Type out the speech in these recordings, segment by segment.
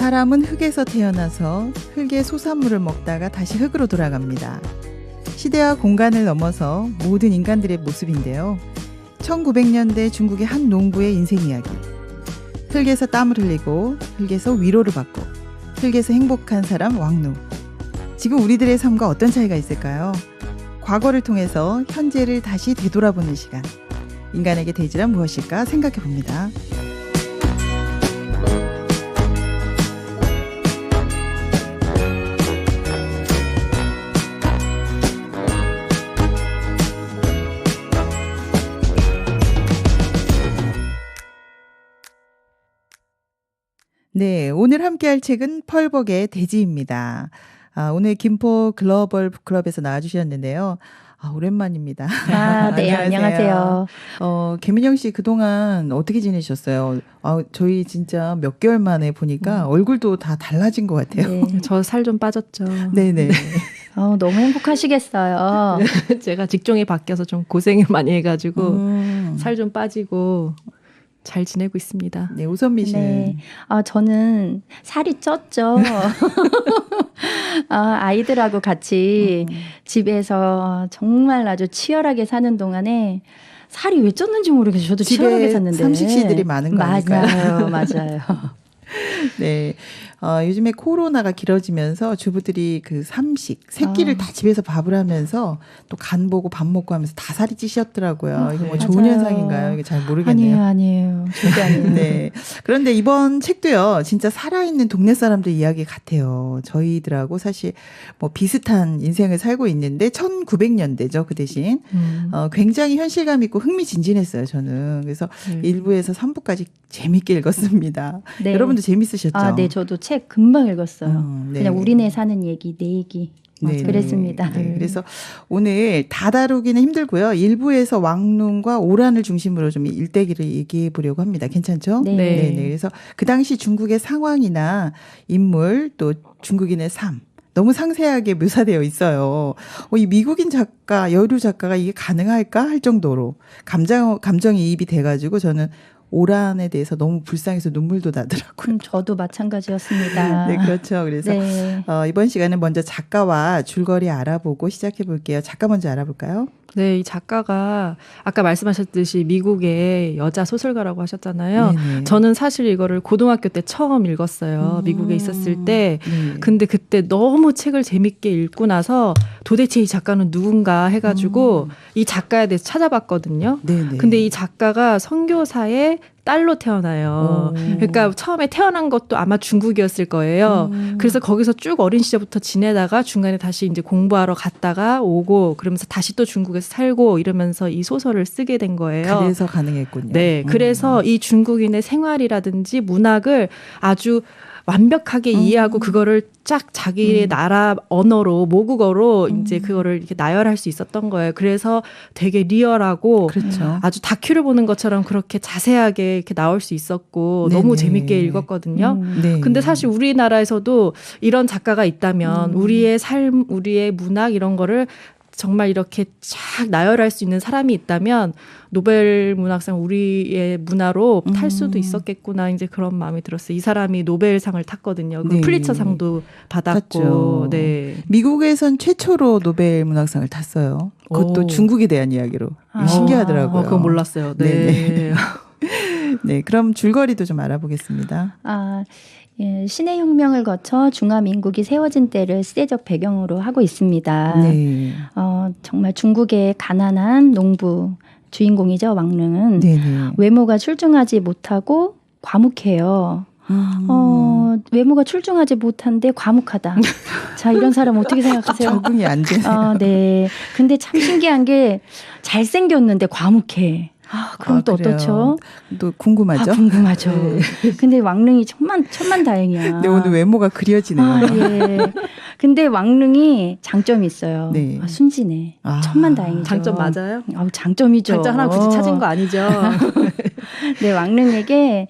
사람은 흙에서 태어나서 흙의 소산물을 먹다가 다시 흙으로 돌아갑니다. 시대와 공간을 넘어서 모든 인간들의 모습인데요. 1900년대 중국의 한 농부의 인생 이야기. 흙에서 땀을 흘리고 흙에서 위로를 받고 흙에서 행복한 사람 왕누. 지금 우리들의 삶과 어떤 차이가 있을까요? 과거를 통해서 현재를 다시 되돌아보는 시간. 인간에게 대지란 무엇일까 생각해 봅니다. 네, 오늘 함께할 책은 펄벅의 대지입니다. 오늘 김포 글로벌 북클럽에서 나와주셨는데요. 오랜만입니다. 네, 안녕하세요. 개민영 씨 그동안 어떻게 지내셨어요? 저희 진짜 몇 개월 만에 보니까 얼굴도 다 달라진 것 같아요. 네, 저 살 좀 빠졌죠. 네네. 너무 행복하시겠어요. 제가 직종이 바뀌어서 좀 고생을 많이 해가지고 살 좀 빠지고 잘 지내고 있습니다. 네, 오선미 씨는. 네. 저는 살이 쪘죠. 아이들하고 같이 집에서 정말 아주 치열하게 사는 동안에 살이 왜 쪘는지 모르겠어요. 저도 치열하게 샀는데. 삼식시들이 많은 거니까요. 맞아요. 네. 요즘에 코로나가 길어지면서 주부들이 그 삼식, 세 끼를 다 집에서 밥을 하면서 또 간 보고 밥 먹고 하면서 다 살이 찌셨더라고요. 이거 뭐 좋은 현상인가요? 이게 잘 모르겠네요. 아니에요. 절대 아니에요. 네. 그런데 이번 책도요, 진짜 살아있는 동네 사람들 이야기 같아요. 저희들하고 사실 뭐 비슷한 인생을 살고 있는데 1900년대죠, 그 대신. 굉장히 현실감 있고 흥미진진했어요, 저는. 그래서 1부에서 3부까지 재밌게 읽었습니다. 네. 여러분도 재밌으셨죠? 네, 저도 책 금방 읽었어요. 네. 그냥 우리네 사는 얘기, 내 얘기. 네, 그랬습니다. 네. 그래서 오늘 다 다루기는 힘들고요. 1부에서 왕눈과 오란을 중심으로 좀 일대기를 얘기해 보려고 합니다. 괜찮죠? 네. 네. 그래서 그 당시 중국의 상황이나 인물 또 중국인의 삶 너무 상세하게 묘사되어 있어요. 이 미국인 작가, 여류 작가가 이게 가능할까 할 정도로 감정이입이 돼가지고 저는 오란에 대해서 너무 불쌍해서 눈물도 나더라고요. 저도 마찬가지였습니다. 네, 그렇죠. 그래서 네. 이번 시간은 먼저 작가와 줄거리 알아보고 시작해 볼게요. 작가 먼저 알아볼까요? 네, 이 작가가 아까 말씀하셨듯이 미국의 여자 소설가라고 하셨잖아요. 네네. 저는 사실 이거를 고등학교 때 처음 읽었어요. 미국에 있었을 때. 근데 그때 너무 책을 재밌게 읽고 나서 도대체 이 작가는 누군가 해가지고 이 작가에 대해서 찾아봤거든요. 네네. 근데 이 작가가 선교사의 딸로 태어나요. 그러니까 처음에 태어난 것도 아마 중국이었을 거예요. 그래서 거기서 쭉 어린 시절부터 지내다가 중간에 다시 이제 공부하러 갔다가 오고 그러면서 다시 또 중국에서 살고 이러면서 이 소설을 쓰게 된 거예요. 그래서 가능했군요. 네. 그래서 이 중국인의 생활이라든지 문학을 아주 완벽하게 이해하고 그거를 쫙 자기의 나라 언어로 모국어로 이제 그거를 이렇게 나열할 수 있었던 거예요. 그래서 되게 리얼하고 그렇죠. 아주 다큐를 보는 것처럼 그렇게 자세하게 이렇게 나올 수 있었고 네네. 너무 재밌게 읽었거든요. 네. 근데 사실 우리나라에서도 이런 작가가 있다면 우리의 삶, 우리의 문학 이런 거를 정말 이렇게 쫙 나열할 수 있는 사람이 있다면 노벨 문학상 우리의 문화로 탈 수도 있었겠구나 이제 그런 마음이 들었어요. 이 사람이 노벨상을 탔거든요. 그 네. 플리처상도 받았고. 탔죠. 네. 미국에선 최초로 노벨 문학상을 탔어요. 그것도 중국에 대한 이야기로. 신기하더라고요. 그건 몰랐어요. 네. 네네. 네, 그럼 줄거리도 좀 알아보겠습니다. 신의 혁명을 거쳐 중화민국이 세워진 때를 시대적 배경으로 하고 있습니다. 네. 정말 중국의 가난한 농부 주인공이죠. 왕릉은 네네. 외모가 출중하지 못하고 과묵해요. 외모가 출중하지 못한데 과묵하다. 자, 이런 사람 어떻게 생각하세요? 적응이 안 되네요. 네. 근데 참 신기한 게 잘생겼는데 과묵해. 그럼 또 그래요. 어떻죠? 또 궁금하죠? 궁금하죠. 근데 왕릉이 천만다행이야. 네, 오늘 외모가 그려지네요. 예. 근데 왕릉이 장점이 있어요. 네. 순진해. 천만다행이죠. 장점 맞아요? 장점이죠. 장점 하나 굳이 찾은 거 아니죠? 네, 왕릉에게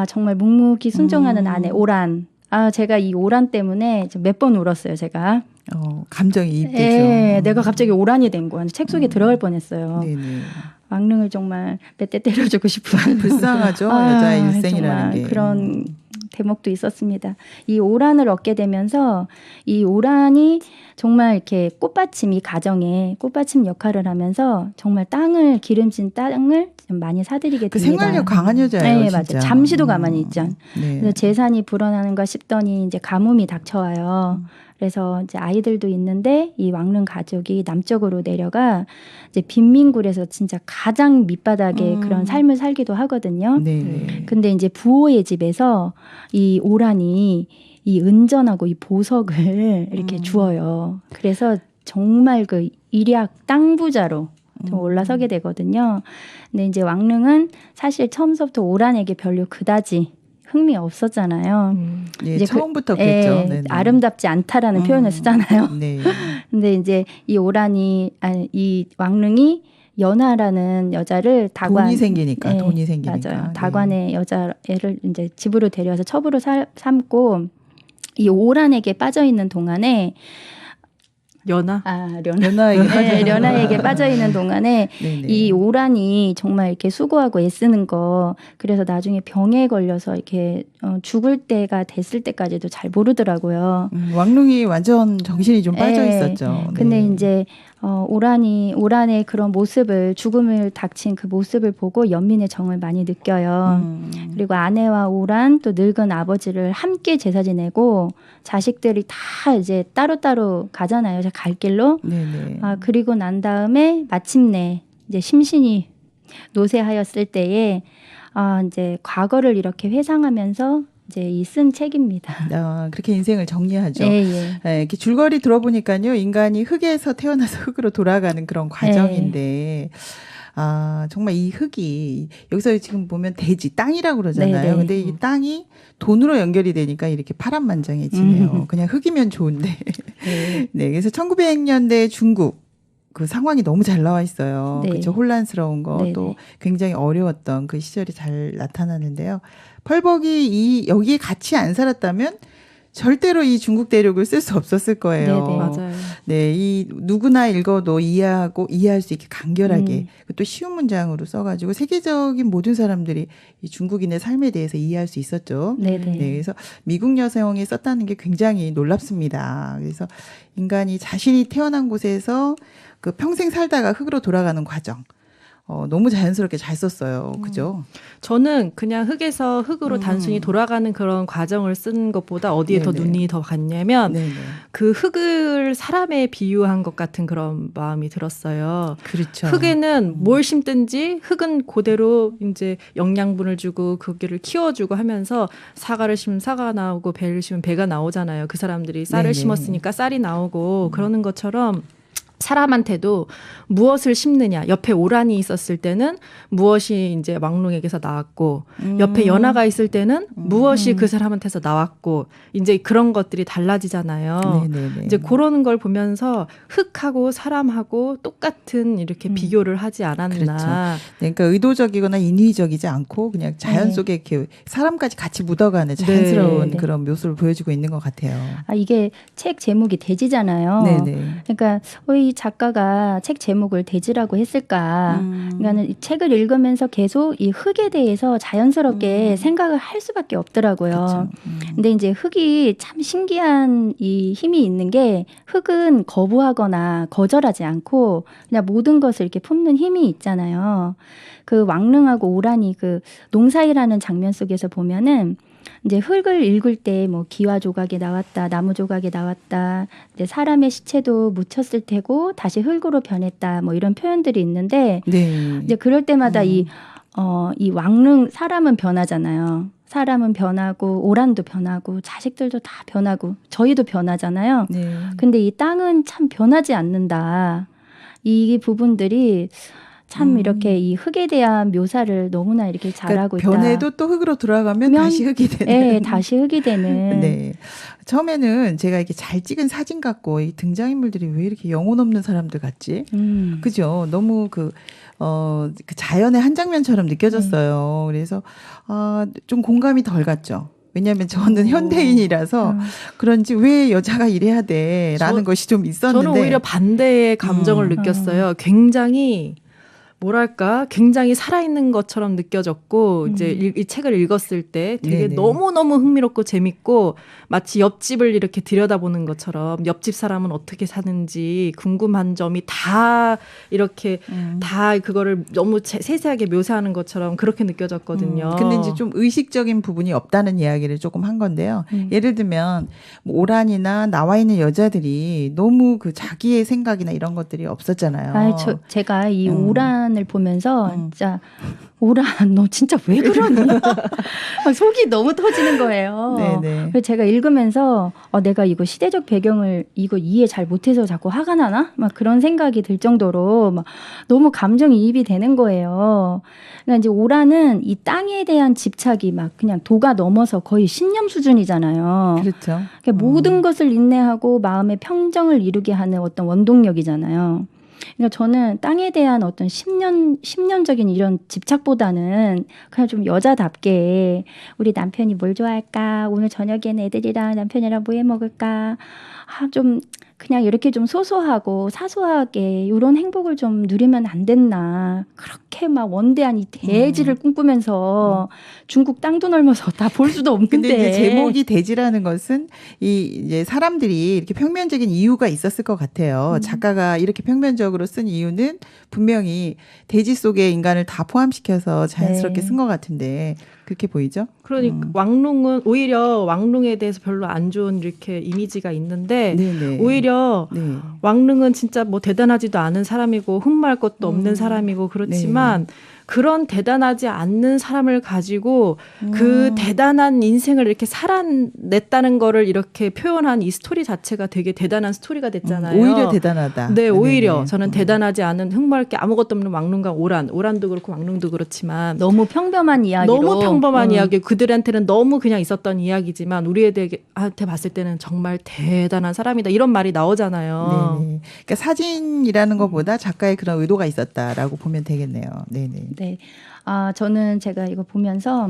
정말 묵묵히 순종하는 아내 오란. 제가 이 오란 때문에 몇 번 울었어요, 제가. 감정이 입되죠. 예, 내가 갑자기 오란이 된 거야. 책 속에 들어갈 뻔했어요. 네네. 왕릉을 정말 몇 대 때려주고 싶은. 불쌍하죠, 여자의 일생이라는 정말 게. 그런 대목도 있었습니다. 이 오란을 얻게 되면서 이 오란이 정말 이렇게 꽃받침, 이 가정에 꽃받침 역할을 하면서 정말 땅을, 기름진 땅을 좀 많이 사들이게 그 됩니다. 생활력 강한 여자예요. 네, 진짜. 맞아요. 잠시도 가만히 있죠. 네. 그래서 재산이 불어나는가 싶더니 이제 가뭄이 닥쳐와요. 그래서 이제 아이들도 있는데 이 왕릉 가족이 남쪽으로 내려가 이제 빈민굴에서 진짜 가장 밑바닥의 그런 삶을 살기도 하거든요. 네. 근데 이제 부호의 집에서 이 오란이 이 은전하고 이 보석을 이렇게 주어요. 그래서 정말 그 일약 땅 부자로 좀 올라서게 되거든요. 근데 이제 왕릉은 사실 처음부터 오란에게 별로 그다지 흥미 없었잖아요. 예, 이제 처음부터 예, 그랬죠. 네네. 아름답지 않다라는 표현을 쓰잖아요. 네. 근데 이제 이 오란이, 아니, 이 왕릉이 연하라는 여자를 다관, 돈이 생기니까. 예, 돈이 생기니까. 맞아요. 네. 다관의 여자애를 이제 집으로 데려와서 첩으로 삼고 이 오란에게 빠져 있는 동안에 연하. 연하에게 네, 련아에게 빠져 있는 동안에 네네. 이 오란이 정말 이렇게 수고하고 애쓰는 거, 그래서 나중에 병에 걸려서 이렇게 죽을 때가 됐을 때까지도 잘 모르더라고요. 왕릉이 완전 정신이 좀 빠져 네. 있었죠. 근데 네. 이제 오란의 그런 모습을, 죽음을 닥친 그 모습을 보고 연민의 정을 많이 느껴요. 그리고 아내와 오란 또 늙은 아버지를 함께 제사 지내고 자식들이 다 이제 따로따로 가잖아요. 갈 길로. 네네. 그리고 난 다음에 마침내 이제 심신이 노쇠하였을 때에 이제 과거를 이렇게 회상하면서 이제 이 쓴 책입니다. 그렇게 인생을 정리하죠. 예, 예. 네, 이렇게 줄거리 들어보니까요, 인간이 흙에서 태어나서 흙으로 돌아가는 그런 과정인데, 정말 이 흙이, 여기서 지금 보면 대지, 땅이라고 그러잖아요. 네네. 근데 이 땅이 돈으로 연결이 되니까 이렇게 파란만장해지네요. 그냥 흙이면 좋은데. 네, 그래서 1900년대 중국, 그 상황이 너무 잘 나와 있어요. 네. 그렇죠. 혼란스러운 거, 네네. 또 굉장히 어려웠던 그 시절이 잘 나타나는데요. 펄벅이 여기에 같이 안 살았다면 절대로 이 중국 대륙을 쓸 수 없었을 거예요. 네네. 맞아요. 네, 이 누구나 읽어도 이해할 수 있게 간결하게 또 쉬운 문장으로 써가지고 세계적인 모든 사람들이 이 중국인의 삶에 대해서 이해할 수 있었죠. 네네. 네, 그래서 미국 여성이 썼다는 게 굉장히 놀랍습니다. 그래서 인간이 자신이 태어난 곳에서 그 평생 살다가 흙으로 돌아가는 과정. 너무 자연스럽게 잘 썼어요. 그죠? 저는 그냥 흙에서 흙으로 단순히 돌아가는 그런 과정을 쓴 것보다 어디에 더 네네. 눈이 더 갔냐면 네네. 그 흙을 사람에 비유한 것 같은 그런 마음이 들었어요. 그렇죠. 흙에는 뭘 심든지 흙은 그대로 이제 영양분을 주고 거기를 키워주고 하면서 사과를 심으면 사과가 나오고 배를 심으면 배가 나오잖아요. 그 사람들이 쌀을 네네. 심었으니까 쌀이 나오고 그러는 것처럼 사람한테도 무엇을 심느냐. 옆에 오란이 있었을 때는 무엇이 이제 왕릉에게서 나왔고 옆에 연하가 있을 때는 무엇이 그 사람한테서 나왔고 이제 그런 것들이 달라지잖아요. 네네네. 이제 그런 걸 보면서 흙하고 사람하고 똑같은 이렇게 비교를 하지 않았나. 그렇죠. 그러니까 의도적이거나 인위적이지 않고 그냥 자연 네. 속에 이렇게 사람까지 같이 묻어가는 자연스러운 네. 그런 묘수를 보여주고 있는 것 같아요. 이게 책 제목이 돼지잖아요. 네네. 그러니까 이 작가가 책 제목을 돼지라고 했을까? 그러니까는 이 책을 읽으면서 계속 이 흙에 대해서 자연스럽게 생각을 할 수밖에 없더라고요. 그렇죠. 근데 이제 흙이 참 신기한 이 힘이 있는 게 흙은 거부하거나 거절하지 않고 그냥 모든 것을 이렇게 품는 힘이 있잖아요. 그 왕릉하고 오란이 그 농사일하는 장면 속에서 보면은 이제 흙을 읽을 때 뭐 기와 조각이 나왔다, 나무 조각이 나왔다, 이제 사람의 시체도 묻혔을 테고 다시 흙으로 변했다, 뭐 이런 표현들이 있는데 네. 이제 그럴 때마다 이 왕릉 사람은 변하잖아요. 사람은 변하고 오란도 변하고 자식들도 다 변하고 저희도 변하잖아요. 네. 근데 이 땅은 참 변하지 않는다. 이 부분들이 참 이렇게 이 흙에 대한 묘사를 너무나 이렇게 잘하고 있다. 변해도 또 흙으로 돌아가면 다시 흙이 되는. 네, 다시 흙이 되는. 네. 처음에는 제가 이렇게 잘 찍은 사진 같고 이 등장인물들이 왜 이렇게 영혼 없는 사람들 같지? 그죠? 너무 그 자연의 한 장면처럼 느껴졌어요. 그래서 좀 공감이 덜 갔죠. 왜냐하면 저는 현대인이라서 그런지 왜 여자가 이래야 돼라는 것이 좀 있었는데 저는 오히려 반대의 감정을 느꼈어요. 굉장히 뭐랄까 굉장히 살아있는 것처럼 느껴졌고 이제 이 책을 읽었을 때 되게 네네. 너무너무 흥미롭고 재밌고 마치 옆집을 이렇게 들여다보는 것처럼 옆집 사람은 어떻게 사는지 궁금한 점이 다 이렇게 다 그거를 너무 세세하게 묘사하는 것처럼 그렇게 느껴졌거든요. 근데 이제 좀 의식적인 부분이 없다는 이야기를 조금 한 건데요. 예를 들면 뭐 오란이나 나와 있는 여자들이 너무 그 자기의 생각이나 이런 것들이 없었잖아요. 제가 이 오란을 보면서 진짜 오란 너 진짜 왜 그러니? 막 속이 너무 터지는 거예요. 네네. 그래서 제가 읽으면서 내가 이거 시대적 배경을 이거 이해 잘 못해서 자꾸 화가 나나? 막 그런 생각이 들 정도로 막 너무 감정이입이 되는 거예요. 그러니까 이제 오란은 이 땅에 대한 집착이 막 그냥 도가 넘어서 거의 신념 수준이잖아요. 그렇죠. 그러니까 모든 것을 인내하고 마음의 평정을 이루게 하는 어떤 원동력이잖아요. 그러니까 저는 땅에 대한 어떤 10년적인 이런 집착보다는 그냥 좀 여자답게 우리 남편이 뭘 좋아할까? 오늘 저녁에는 애들이랑 남편이랑 뭐 해 먹을까? 좀 그냥 이렇게 좀 소소하고 사소하게 이런 행복을 좀 누리면 안 됐나. 그렇게 막 원대한 이 대지를 꿈꾸면서 중국 땅도 넓어서 다 볼 수도 없는데. 근데 이제 제목이 대지라는 것은 이제 사람들이 이렇게 평면적인 이유가 있었을 것 같아요. 작가가 이렇게 평면적으로 쓴 이유는 분명히 대지 속의 인간을 다 포함시켜서 자연스럽게 네. 쓴 것 같은데 그렇게 보이죠? 그러니까 왕릉은 오히려 왕릉에 대해서 별로 안 좋은 이렇게 이미지가 있는데 네네. 오히려 네. 왕릉은 진짜 뭐 대단하지도 않은 사람이고 흠말 것도 없는 사람이고 그렇지만 그런 대단하지 않는 사람을 가지고 그 대단한 인생을 이렇게 살아냈다는 거를 이렇게 표현한 이 스토리 자체가 되게 대단한 스토리가 됐잖아요. 오히려 대단하다. 네, 오히려 네네. 저는 대단하지 않은 흑말 게 아무것도 없는 왕릉과 오란도 그렇고 왕릉도 그렇지만 너무 평범한 이야기로. 너무 평범한 이야기, 그들한테는 너무 그냥 있었던 이야기지만 우리한테 봤을 때는 정말 대단한 사람이다 이런 말이 나오잖아요. 네네. 그러니까 사진이라는 것보다 작가의 그런 의도가 있었다라고 보면 되겠네요. 네네. 네. 저는 제가 이거 보면서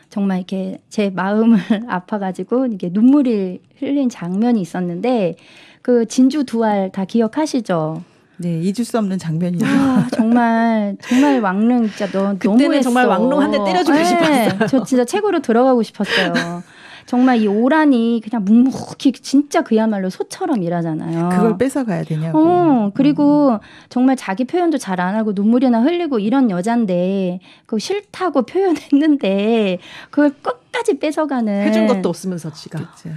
정말 이렇게 제 마음을 아파가지고 이게 눈물이 흘린 장면이 있었는데 그 진주 두 알 다 기억하시죠? 네, 잊을 수 없는 장면이죠. 정말 왕릉 진짜 그때는 너무했어. 정말 왕릉 한 대 때려주고 싶었어요. 저 진짜 책으로 들어가고 싶었어요. 정말 이 오란이 그냥 묵묵히 진짜 그야말로 소처럼 일하잖아요. 그걸 뺏어가야 되냐고. 그리고 정말 자기 표현도 잘 안 하고 눈물이나 흘리고 이런 여잔데 그거 싫다고 표현했는데 그걸 끝까지 뺏어가는. 해준 것도 없으면서 지가. 그렇죠.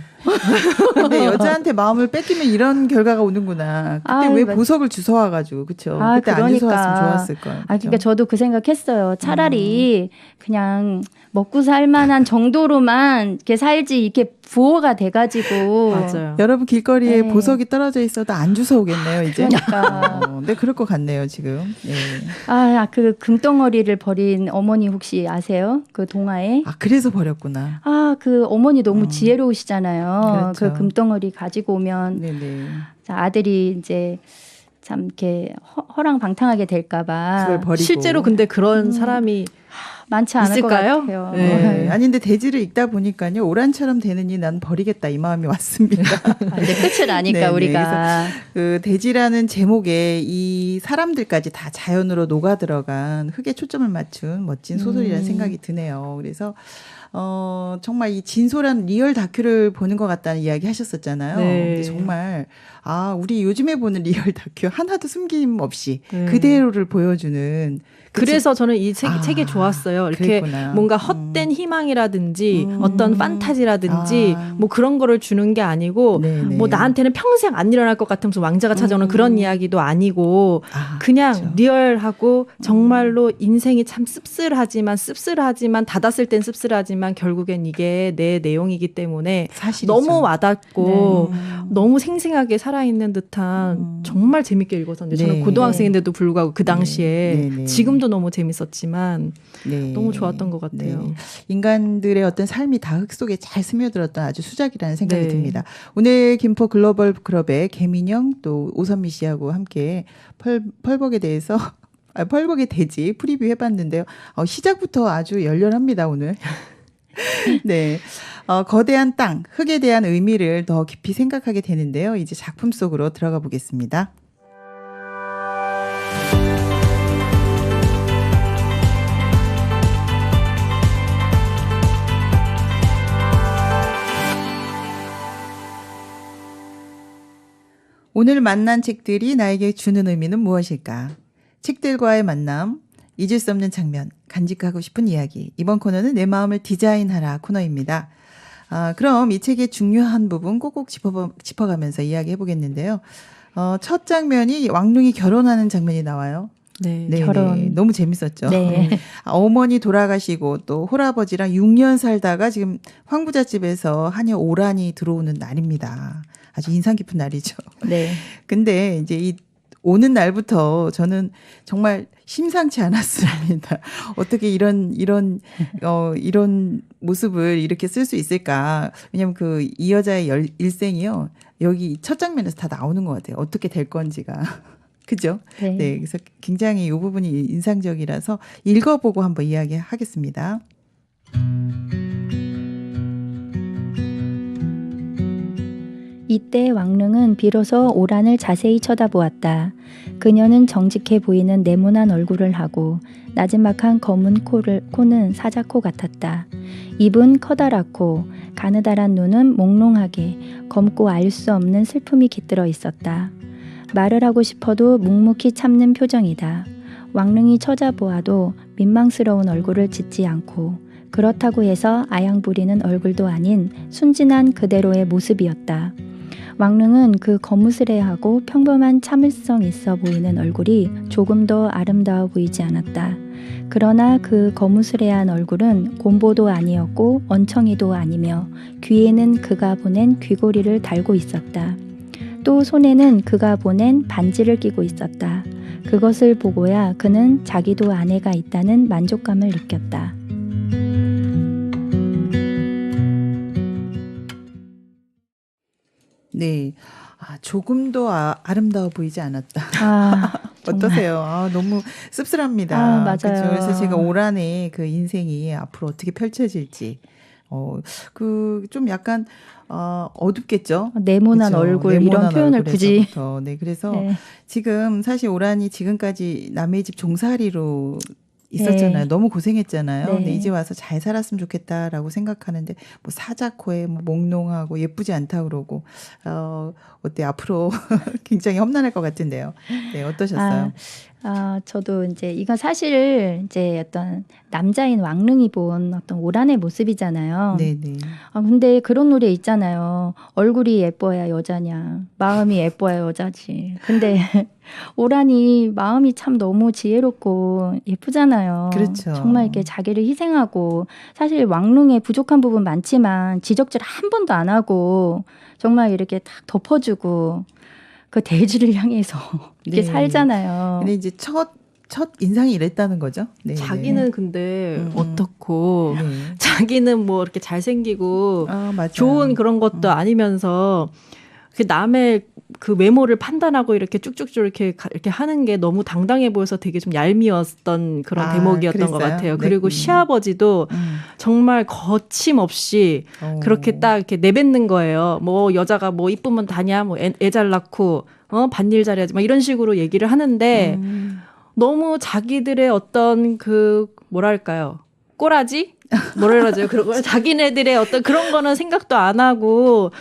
근데 여자한테 마음을 뺏기면 이런 결과가 오는구나. 그때 왜 맞- 보석을 주워와가지고 그렇죠. 그때 안 그러니까. 주워왔으면 좋았을 걸. 그러니까 저도 그 생각했어요. 차라리 그냥 먹고 살 만한 정도로만 이렇게 살지 이렇게 부호가 돼가지고. 맞아요. 여러분 길거리에 네. 보석이 떨어져 있어도 안 주워오겠네요 이제. 그러니까. 네, 그럴 것 같네요 지금. 네. 그 금덩어리를 버린 어머니 혹시 아세요? 그 동화에? 그래서 버렸구나. 그 어머니 너무 지혜로우시잖아요. 그렇죠. 그 금덩어리 가지고 오면 네네. 자, 아들이 이제 참 이렇게 허랑방탕하게 될까봐 그걸 버리고. 실제로 근데 그런 사람이 많지 않을 있을까요? 것 같아요. 네. 아니 근데 대지를 읽다 보니까요 오란처럼 되느니 난 버리겠다 이 마음이 왔습니다. 이제 끝을 아니까 네네. 우리가. 그 대지라는 제목에 이 사람들까지 다 자연으로 녹아 들어간 흙에 초점을 맞춘 멋진 소설이라는 생각이 드네요. 그래서 정말 이 진솔한 리얼 다큐를 보는 것 같다는 이야기 하셨었잖아요. 네. 근데 정말 우리 요즘에 보는 리얼 다큐 하나도 숨김 없이 네. 그대로를 보여주는. 그래서 저는 이 책이 좋았어요. 이렇게 그랬구나. 뭔가 헛된 희망이라든지 어떤 판타지라든지 뭐 그런 거를 주는 게 아니고 네네. 뭐 나한테는 평생 안 일어날 것 같으면서 왕자가 찾아오는 그런 이야기도 아니고 그냥 그렇죠. 리얼하고 정말로 인생이 참 씁쓸하지만 닫았을 땐 씁쓸하지만 결국엔 이게 내 내용이기 때문에 사실이죠. 너무 와닿고 네. 너무 생생하게 살아있는 듯한 정말 재밌게 읽었었는데 저는 네. 고등학생인데도 불구하고 그 당시에 네. 네. 지금도 너무 재밌었지만 네. 너무 좋았던 것 같아요. 네. 인간들의 어떤 삶이 다 흙 속에 잘 스며들었던 아주 수작이라는 생각이 네. 듭니다. 오늘 김포 글로벌 클럽의 개민영 또 오선미 씨하고 함께 펄벅에 대해서 펄벅의 대지 프리뷰 해봤는데요. 시작부터 아주 열렬합니다 오늘. 네. 거대한 땅, 흙에 대한 의미를 더 깊이 생각하게 되는데요. 이제 작품 속으로 들어가 보겠습니다. 오늘 만난 책들이 나에게 주는 의미는 무엇일까? 책들과의 만남, 잊을 수 없는 장면, 간직하고 싶은 이야기. 이번 코너는 내 마음을 디자인하라 코너입니다. 그럼 이 책의 중요한 부분 꼭꼭 짚어가면서 이야기해 보겠는데요. 첫 장면이 왕릉이 결혼하는 장면이 나와요. 네. 네, 결혼. 네. 너무 재밌었죠. 네. 어머니 돌아가시고 또 홀아버지랑 6년 살다가 지금 황부잣집에서 하녀 오란이 들어오는 날입니다. 아주 인상 깊은 날이죠. 네. 근데 이제 이 오는 날부터 저는 정말 심상치 않았습니다. 어떻게 이런 모습을 이렇게 쓸 수 있을까? 왜냐면 이 여자의 일생이요. 여기 첫 장면에서 다 나오는 것 같아요. 어떻게 될 건지가. 그죠? 네. 네. 그래서 굉장히 이 부분이 인상적이라서 읽어보고 한번 이야기하겠습니다. 이때 왕릉은 비로소 오란을 자세히 쳐다보았다. 그녀는 정직해 보이는 네모난 얼굴을 하고 나지막한 검은 코는 사자코 같았다. 입은 커다랗고 가느다란 눈은 몽롱하게 검고 알 수 없는 슬픔이 깃들어 있었다. 말을 하고 싶어도 묵묵히 참는 표정이다. 왕릉이 쳐다보아도 민망스러운 얼굴을 짓지 않고 그렇다고 해서 아양부리는 얼굴도 아닌 순진한 그대로의 모습이었다. 왕릉은 그 거무스레하고 평범한 참을성 있어 보이는 얼굴이 조금 더 아름다워 보이지 않았다. 그러나 그 거무스레한 얼굴은 곰보도 아니었고 언청이도 아니며 귀에는 그가 보낸 귀고리를 달고 있었다. 또 손에는 그가 보낸 반지를 끼고 있었다. 그것을 보고야 그는 자기도 아내가 있다는 만족감을 느꼈다. 네. 조금도 아름다워 보이지 않았다. 정말. 어떠세요? 너무 씁쓸합니다. 맞아요. 그렇죠? 그래서 제가 오란의 그 인생이 앞으로 어떻게 펼쳐질지, 좀 약간, 어둡겠죠? 네모난 그렇죠? 얼굴 네모난 이런 표현을 굳이. 얼굴에서부터. 네. 그래서 네. 지금 사실 오란이 지금까지 남의 집 종살이로 있었잖아요. 네. 너무 고생했잖아요. 네. 근데 이제 와서 잘 살았으면 좋겠다라고 생각하는데 뭐 사자코에 뭐 몽롱하고 예쁘지 않다 그러고 어때 앞으로 굉장히 험난할 것 같은데요. 네, 어떠셨어요? 저도 이제 이건 사실 이제 어떤 남자인 왕릉이 본 어떤 오란의 모습이잖아요. 네, 네. 근데 그런 노래 있잖아요. 얼굴이 예뻐야 여자냐, 마음이 예뻐야 여자지. 근데 오란이 마음이 참 너무 지혜롭고 예쁘잖아요. 그렇죠. 정말 이렇게 자기를 희생하고 사실 왕릉에 부족한 부분 많지만 지적질 한 번도 안 하고 정말 이렇게 딱 덮어주고 그 대지를 향해서 이렇게 네. 살잖아요. 근데 이제 첫 인상이 이랬다는 거죠. 네, 자기는 근데 음. 어떻고 네. 자기는 뭐 이렇게 잘생기고 맞아요. 좋은 그런 것도 아니면서 그 남의 그 외모를 판단하고 이렇게 쭉쭉쭉 이렇게 하는 게 너무 당당해 보여서 되게 좀 얄미웠던 그런 대목이었던 것 그랬어요? 같아요. 네. 그리고 시아버지도 정말 거침없이 그렇게 딱 이렇게 내뱉는 거예요. 뭐 여자가 뭐 이쁘면 다냐, 뭐 애 잘 낳고 밭일 잘해야지, 막 이런 식으로 얘기를 하는데 너무 자기들의 어떤 그 뭐랄까요, 꼬라지? 뭐라 그러죠? 그런 자기네들의 어떤 그런 거는 생각도 안 하고.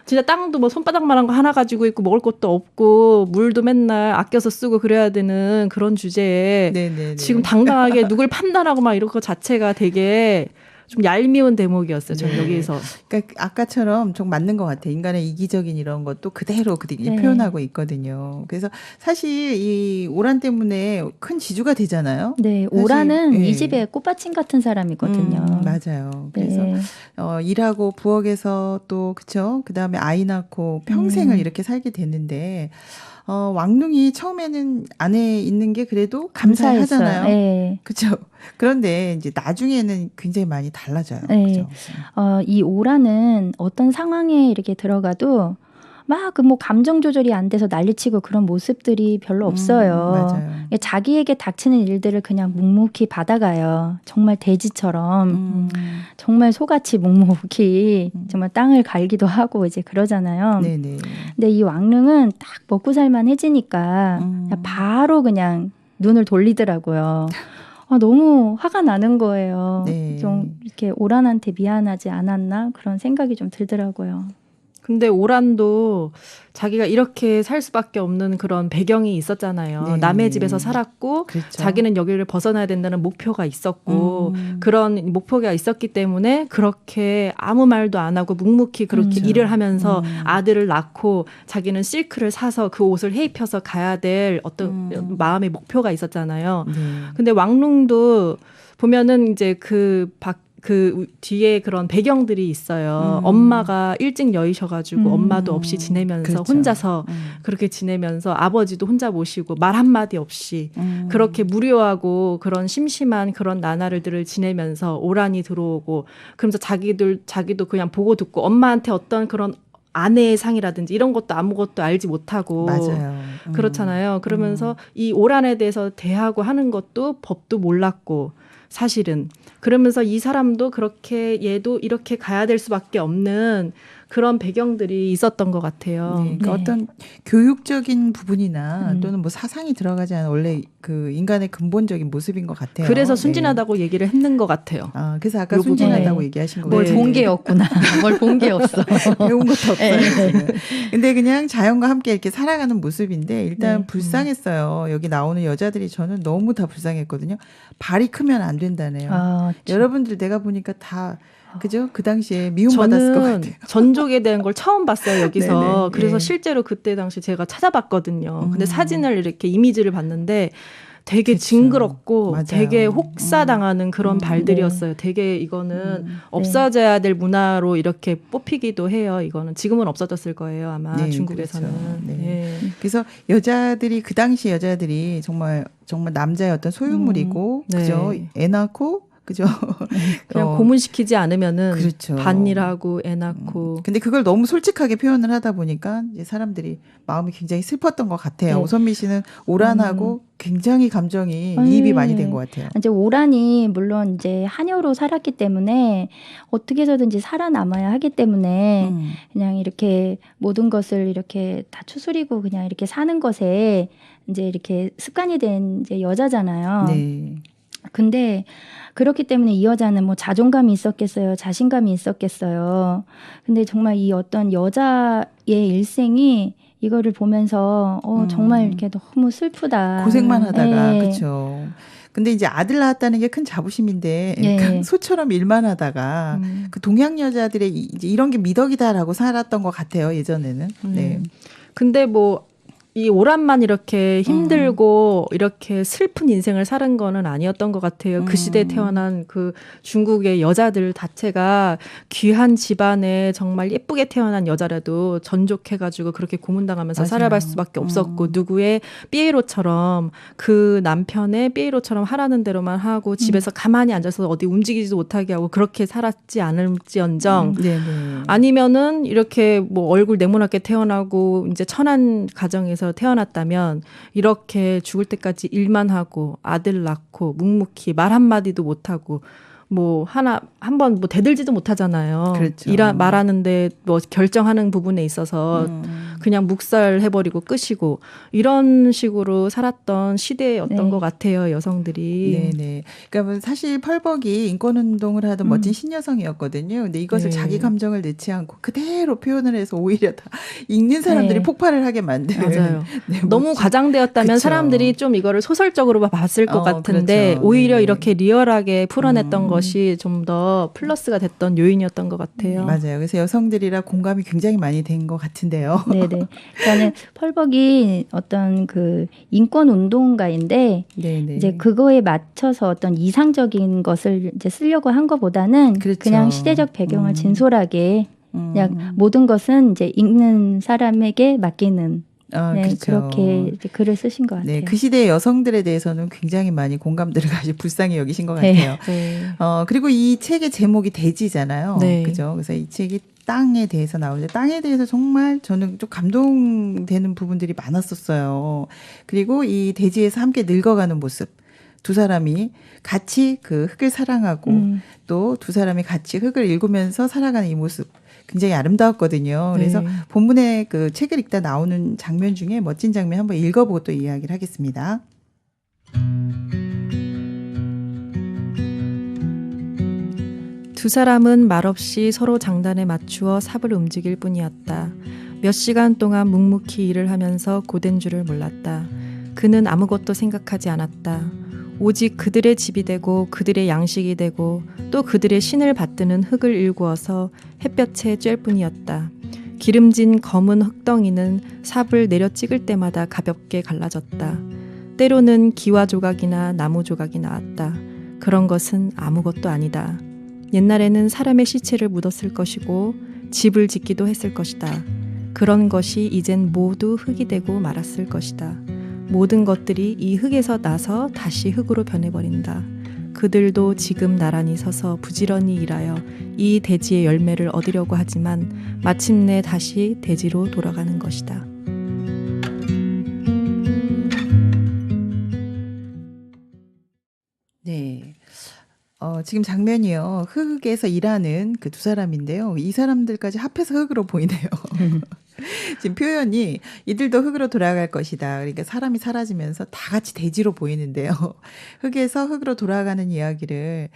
진짜 땅도 뭐 손바닥만한 거 하나 가지고 있고 먹을 것도 없고 물도 맨날 아껴서 쓰고 그래야 되는 그런 주제에 네네네. 지금 당당하게 누굴 판단하고 막 이런 거 자체가 되게 좀 얄미운 대목이었어요. 저는 네. 여기서. 그러니까 아까처럼 좀 맞는 것 같아요. 인간의 이기적인 이런 것도 그대로 네. 표현하고 있거든요. 그래서 사실 이 오란 때문에 큰 지주가 되잖아요. 네, 사실, 오란은 예. 이 집의 꽃받침 같은 사람이거든요. 맞아요. 그래서 네. 일하고 부엌에서 또 그쵸. 그다음에 아이 낳고 평생을 이렇게 살게 됐는데 왕릉이 처음에는 안에 있는 게 그래도 감사하잖아요. 네. 그렇죠. 그런데 이제 나중에는 굉장히 많이 달라져요. 네. 그죠? 이 오란은 어떤 상황에 이렇게 들어가도 막 그 뭐 감정 조절이 안 돼서 난리치고 그런 모습들이 별로 없어요. 맞아요. 자기에게 닥치는 일들을 그냥 묵묵히 받아가요. 정말 돼지처럼 정말 소같이 묵묵히 정말 땅을 갈기도 하고 이제 그러잖아요. 네네. 근데 이 왕릉은 딱 먹고 살만해지니까 그냥 바로 그냥 눈을 돌리더라고요. 너무 화가 나는 거예요. 네. 좀 이렇게 오란한테 미안하지 않았나 그런 생각이 좀 들더라고요. 근데 오란도 자기가 이렇게 살 수밖에 없는 그런 배경이 있었잖아요. 네. 남의 집에서 살았고 그렇죠. 자기는 여기를 벗어나야 된다는 목표가 있었고 그런 목표가 있었기 때문에 그렇게 아무 말도 안 하고 묵묵히 그렇게 일을 하면서 아들을 낳고 자기는 실크를 사서 그 옷을 해입혀서 가야 될 어떤 마음의 목표가 있었잖아요. 네. 근데 왕룽도 보면은 이제 그 뒤에 그런 배경들이 있어요. 엄마가 일찍 여의셔가지고 엄마도 없이 지내면서 그렇죠. 혼자서 그렇게 지내면서 아버지도 혼자 모시고 말 한마디 없이 그렇게 무료하고 그런 심심한 그런 나날들을 지내면서 오란이 들어오고 그러면서 자기도 그냥 보고 듣고 엄마한테 어떤 그런 아내의 상이라든지 이런 것도 아무것도 알지 못하고 맞아요. 그렇잖아요. 그러면서 이 오란에 대해서 대하고 하는 것도 법도 몰랐고 사실은 그러면서 이 사람도 그렇게 얘도 이렇게 가야 될 수밖에 없는 그런 배경들이 있었던 것 같아요. 네, 그러니까 네. 어떤 교육적인 부분이나 또는 뭐 사상이 들어가지 않은 원래 그 인간의 근본적인 모습인 것 같아요. 그래서 네. 순진하다고 얘기를 했는 것 같아요. 아, 그래서 아까 요 순진하다고 부분에 얘기하신 거 뭘 네. 본 게 없구나. 뭘 본 게 없어. 배운 것도 없어요. 네. 지금. 근데 그냥 자연과 함께 이렇게 살아가는 모습인데 일단 네. 불쌍했어요. 여기 나오는 여자들이 저는 너무 다 불쌍했거든요. 발이 크면 안 된다네요. 아, 여러분들 내가 보니까 다 그죠? 그 당시에 미움받았을 것 저는 같아요. 전족에 대한 걸 처음 봤어요, 여기서. 네네, 그래서 예. 실제로 그때 당시 제가 찾아봤거든요. 근데 음. 사진을 이렇게 이미지를 봤는데 되게 그쵸. 징그럽고 맞아요. 되게 혹사당하는 그런 발들이었어요. 되게 이거는 없어져야 될 문화로 이렇게 뽑히기도 해요. 이거는 지금은 없어졌을 거예요, 아마 네, 중국에서는. 그렇죠. 네. 예. 그래서 여자들이 그 당시 여자들이 정말 남자의 어떤 소유물이고 네. 그죠? 애 낳고 그죠? 그냥 어, 고문시키지 않으면은 그렇죠. 반일하고 애 낳고 근데 그걸 너무 솔직하게 표현을 하다 보니까 이제 사람들이 마음이 굉장히 슬펐던 것 같아요. 네. 오선미 씨는 오란하고 굉장히 감정이 네. 이입이 많이 된 것 같아요. 이제 오란이 물론 이제 하녀로 살았기 때문에 어떻게 해서든지 살아남아야 하기 때문에 그냥 이렇게 모든 것을 이렇게 다 추스리고 그냥 이렇게 사는 것에 이제 이렇게 습관이 된 이제 여자잖아요. 네. 근데 그렇기 때문에 이 여자는 뭐 자존감이 있었겠어요? 자신감이 있었겠어요? 근데 정말 이 어떤 여자의 일생이 이거를 보면서 정말 이렇게 너무 슬프다. 고생만 하다가 예. 그렇죠. 근데 이제 아들 낳았다는 게 큰 자부심인데 예. 그러니까 소처럼 일만 하다가 그 동양 여자들의 이제 이런 게 미덕이다라고 살았던 것 같아요. 예전에는. 네. 근데 뭐 이 오란만 이렇게 힘들고 이렇게 슬픈 인생을 살은 거는 아니었던 것 같아요. 그 시대에 태어난 그 중국의 여자들 자체가 귀한 집안에 정말 예쁘게 태어난 여자라도 전족해가지고 그렇게 고문당하면서 맞아요. 살아갈 수밖에 없었고 누구의 삐에로처럼 그 남편의 삐에로처럼 하라는 대로만 하고 집에서 가만히 앉아서 어디 움직이지도 못하게 하고 그렇게 살았지 않을지언정 네, 네. 아니면은 이렇게 뭐 얼굴 네모나게 태어나고 이제 천한 가정에서 태어났다면 이렇게 죽을 때까지 일만 하고 아들 낳고 묵묵히 말 한마디도 못하고 뭐 한번 뭐 대들지도 못하잖아요. 그렇죠. 말하는데 뭐 결정하는 부분에 있어서 그냥 묵살해버리고 끄시고 이런 식으로 살았던 시대였던 네. 것 같아요, 여성들이. 네네. 그러니까 뭐 사실 펄벅이 인권운동을 하던 멋진 신여성이었거든요. 근데 이것을 네. 자기 감정을 넣지 않고 그대로 표현을 해서 오히려 다 읽는 사람들이 네. 폭발을 하게 만드는. 맞아요. 네, 너무 멋진- 과장되었다면 그쵸. 사람들이 좀 이거를 소설적으로 봤을 것 같은데 그렇죠. 오히려 네네. 이렇게 리얼하게 풀어냈던 것이 좀 더 플러스가 됐던 요인이었던 것 같아요. 맞아요. 그래서 여성들이라 공감이 굉장히 많이 된 것 같은데요. 네네. 그러니까는 펄벅이 어떤 그 인권 운동가인데 네네. 이제 그거에 맞춰서 어떤 이상적인 것을 이제 쓰려고 한 것보다는 그렇죠. 그냥 시대적 배경을 진솔하게 그냥 음. 모든 것은 이제 읽는 사람에게 맡기는 네, 그렇죠. 그렇게 이제 글을 쓰신 것 같아요. 네, 그 시대의 여성들에 대해서는 굉장히 많이 공감들을 가지고 불쌍히 여기신 것 네. 같아요. 네. 그리고 이 책의 제목이 돼지잖아요. 네. 그죠? 그래서 이 책이 땅에 대해서 나오는데 땅에 대해서 정말 저는 좀 감동되는 부분들이 많았었어요. 그리고 이 돼지에서 함께 늙어가는 모습. 두 사람이 같이 그 흙을 사랑하고 또 두 사람이 같이 흙을 읽으면서 살아가는 이 모습. 굉장히 아름다웠거든요. 그래서 네. 본문에 그 책을 읽다 나오는 장면 중에 멋진 장면 한번 읽어보고 또 이야기를 하겠습니다. 두 사람은 말없이 서로 장단에 맞추어 삽을 움직일 뿐이었다. 몇 시간 동안 묵묵히 일을 하면서 고된 줄을 몰랐다. 그는 아무것도 생각하지 않았다. 오직 그들의 집이 되고 그들의 양식이 되고 또 그들의 신을 받드는 흙을 일구어서 햇볕에 쬐일 뿐이었다. 기름진 검은 흙덩이는 삽을 내려 찍을 때마다 가볍게 갈라졌다. 때로는 기와 조각이나 나무 조각이 나왔다. 그런 것은 아무것도 아니다. 옛날에는 사람의 시체를 묻었을 것이고 집을 짓기도 했을 것이다. 그런 것이 이젠 모두 흙이 되고 말았을 것이다. 모든 것들이 이 흙에서 나서 다시 흙으로 변해버린다. 그들도 지금 나란히 서서 부지런히 일하여 이 대지의 열매를 얻으려고 하지만 마침내 다시 대지로 돌아가는 것이다. 네. 지금 장면이요. 흙에서 일하는 그 두 사람인데요. 이 사람들까지 합해서 흙으로 보이네요. 지금 표현이 이들도 흙으로 돌아갈 것이다. 그러니까 사람이 사라지면서 다 같이 대지로 보이는데요. 흙에서 흙으로 돌아가는 이야기를